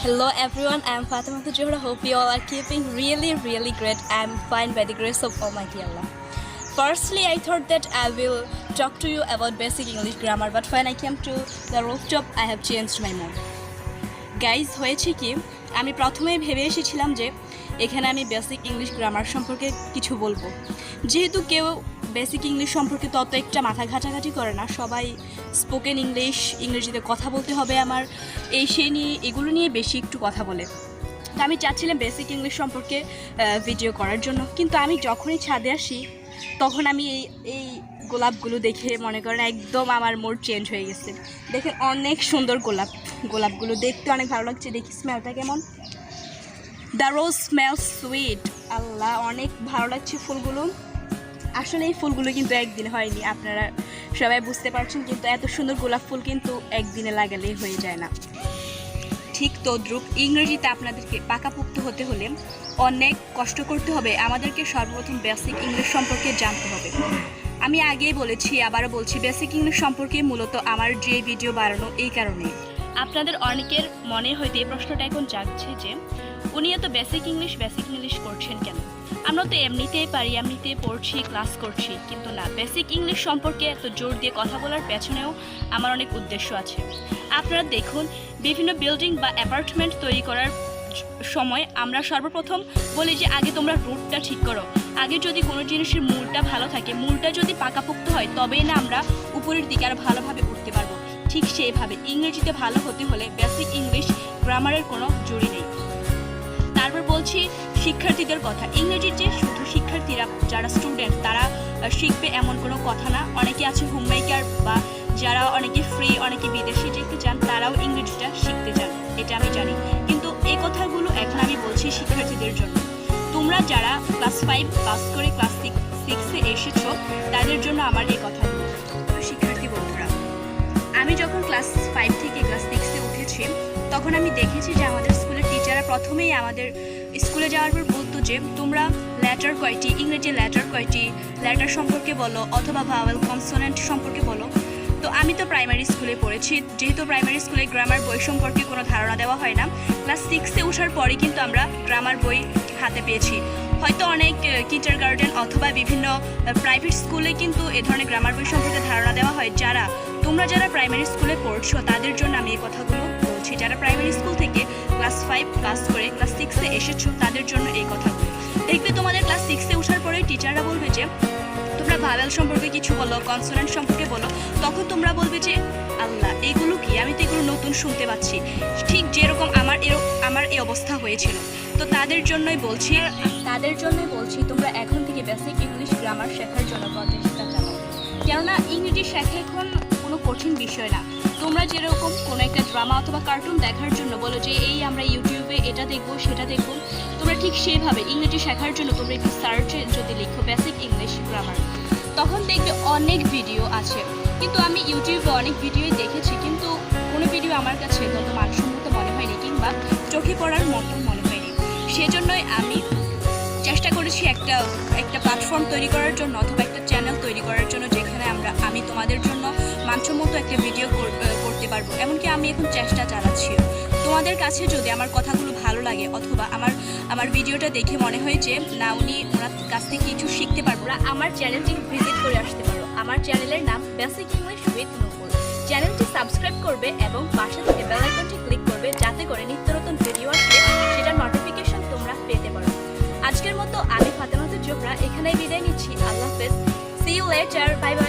Hello everyone, I am Fatima Johra. Hope you all are keeping really great. I am fine by the grace of Almighty Allah. Firstly, I thought that I will talk to you about basic English grammar, but when I came to the rooftop, I have changed my mood. Guys, হয়েছে কি আমি প্রথমেই ভেবে এসেছিলাম যে এখানে আমি basic English grammar সম্পর্কে কিছু বলবো, যেহেতু কেউ বেসিক ইংলিশ সম্পর্কে তত একটা মাথা ঘাটাঘাটি করে না, সবাই স্পোকেন ইংরেজিতে কথা বলতে হবে আমার সেই নিয়ে এগুলো নিয়ে বেশি একটু কথা বলে। তো আমি চাচ্ছিলাম বেসিক ইংলিশ সম্পর্কে ভিডিও করার জন্য, কিন্তু আমি যখনই ছাদে আসি তখন আমি এই গোলাপগুলো দেখে মনে করেন একদম আমার মুড চেঞ্জ হয়ে গেছে। দেখেন অনেক সুন্দর গোলাপগুলো দেখতে অনেক ভালো লাগছে। দেখি স্মেলটা কেমন। The rose smells sweet. আল্লাহ, অনেক ভালো লাগছে ফুলগুলো। আসলে এই ফুলগুলো কিন্তু একদিনে হয়নি, আপনারা সবাই বুঝতে পারছেন, কিন্তু এত সুন্দর গোলাপ ফুল কিন্তু একদিনে লাগালেই হয়ে যায় না। ঠিক তদ্রূপ ইংরেজিতে আপনাদেরকে পাকাপোক্ত হতে হলে অনেক কষ্ট করতে হবে। আমাদেরকে সর্বপ্রথম বেসিক ইংলিশ সম্পর্কে জানতে হবে। আমি আগেই বলেছি, আবারও বলছি, বেসিক ইংলিশ সম্পর্কে মূলত আমার যে ভিডিও বানানো এই কারণে। আপনাদের অনেকের মনে হয়তো এই প্রশ্নটা এখন জাগছে যে উনি এত বেসিক ইংলিশ করছেন কেন? আমরা তো এমনিতেই পারি, এমনিতেই পড়ছি, ক্লাস করছি, কিন্তু না, বেসিক ইংলিশ সম্পর্কে এত জোর দিয়ে কথা বলার পেছনেও আমার অনেক উদ্দেশ্য আছে। আপনারা দেখুন, বিভিন্ন বিল্ডিং বা অ্যাপার্টমেন্ট তৈরি করার সময় আমরা সর্বপ্রথম বলি যে আগে তোমরা রুটটা ঠিক করো। আগে যদি কোনো জিনিসের মূলটা ভালো থাকে, মূলটা যদি পাকাপোক্ত হয়, তবেই না আমরা উপরের দিকে আর ভালোভাবে উঠতে পারবো। ঠিক সেইভাবে ইংরেজিতে ভালো হতে হলে বেসিক ইংলিশ গ্রামারের কোনো জুড়ি নেই। তারপর বলছি শিক্ষার্থীদের কথা। ইংরেজির যে শুধু শিক্ষার্থীরা যারা স্টুডেন্ট তারা শিখবে এমন কোনো কথা না। অনেকে আছে হোমমেকার বা যারা অনেকে ফ্রি, অনেকে বিদেশে যেতে চান, তারাও ইংরেজিটা শিখতে চান, এটা আমি জানি। কিন্তু এই কথাগুলো এখন আমি বলছি শিক্ষার্থীদের জন্য। তোমরা যারা ক্লাস 5 পাস করে ক্লাস 6-এ এসেছো, তাদের জন্য আমার এই কথাগুলো। শিক্ষার্থী বন্ধুরা, আমি যখন ক্লাস 5 থেকে ক্লাস 6-এ উঠেছি, তখন আমি দেখেছি যে আমাদের স্কুলের টিচাররা প্রথমেই আমাদের স্কুলে যাওয়ার পর বলতো যে তোমরা লেটার কয়টি, ইংরেজি লেটার কয়টি, লেটার সম্পর্কে বলো, অথবা ভাওয়েল কনসোনেন্ট সম্পর্কে বলো। তো আমি তো প্রাইমারি স্কুলে পড়েছি, যেহেতু প্রাইমারি স্কুলে গ্রামার বই সম্পর্কে কোনো ধারণা দেওয়া হয় না। ক্লাস 6-এ ওঠার পরে কিন্তু আমরা গ্রামার বই হাতে পেয়েছি। হয়তো অনেক কিন্ডারগার্টেন অথবা বিভিন্ন প্রাইভেট স্কুলে কিন্তু এ ধরনের গ্রামার বই সম্পর্কে ধারণা দেওয়া হয়। তোমরা যারা প্রাইমারি স্কুলে পড়ছো তাদের জন্য আমি এই কথাগুলো বলছি। যারা প্রাইমারি স্কুল থেকে ক্লাস 5 পাস করে ক্লাস 6-এ এসেছো, তাদের জন্য এই কথাগুলো। দেখবে তোমাদের ক্লাস 6-এ ওঠার পরে টিচাররা বলবে যে তোমরা ভাওয়েল সম্পর্কে কিছু বলো, কনসোনেন্ট সম্পর্কে বলো। তখন তোমরা বলবে যে আল্লাহ, এগুলো কি? আমি তো এগুলো নতুন শুনতে পাচ্ছি। ঠিক যেরকম আমার এই অবস্থা হয়েছিল। তো তাদের জন্যই বলছি তোমরা এখন থেকে বেসিক ইংলিশ গ্রামার শেখার জন্য প্রচেষ্টা চালাও। কেননা ইংরেজি শেখা এখন কোনো কঠিন বিষয় না। তোমরা যেরকম কোনো একটা ড্রামা অথবা কার্টুন দেখার জন্য বলো যে আমরা ইউটিউবে এটা দেখবো, সেটা দেখবো, তোমরা ঠিক সেইভাবে ইংরেজি শেখার জন্য তোমরা একটু সার্চে যদি লিখো বেসিক ইংলিশ গ্রামার, তখন দেখবে অনেক ভিডিও আছে। কিন্তু আমি ইউটিউবে অনেক ভিডিওই দেখেছি, কিন্তু কোনো ভিডিও আমার কাছে তত মানসম্মত মনে হয়নি, কিংবা চোখে পড়ার মতো মনে হয়নি। সেজন্যই আমি চেষ্টা করেছি একটা প্ল্যাটফর্ম তৈরি করার জন্য, অথবা একটা চ্যানেল তৈরি করার জন্য, যেখানে আমি তোমাদের জন্য মানসম্মত একটা ভিডিও করতে পারবো। এমনকি আমি এখন চেষ্টা চালাচ্ছি। তোমাদের কাছে যদি আমার কথাগুলো ভালো লাগে, অথবা আমার ভিডিওটা দেখে মনে হয় যে না, ওনার কাছ থেকে কিছু শিখতে পারবো, আমার চ্যানেলটি ভিজিট করে আসতে পারো। আমার চ্যানেলের নাম বেসিক ইংলিশ উইথ নুপুর। চ্যানেলটি সাবস্ক্রাইব করবে এবং পাশে থেকে বেল আইকনটি ক্লিক করবে, যাতে করে নিত্য নতুন ভিডিও আসলে সেটার নোটিফিকেশন তোমরা পেতে পারো। আজকের মতো আমি ফাতেমা জোহরা এখানেই বিদায় নিচ্ছি। আল্লাহ হাফেজ। See you later. Bye by.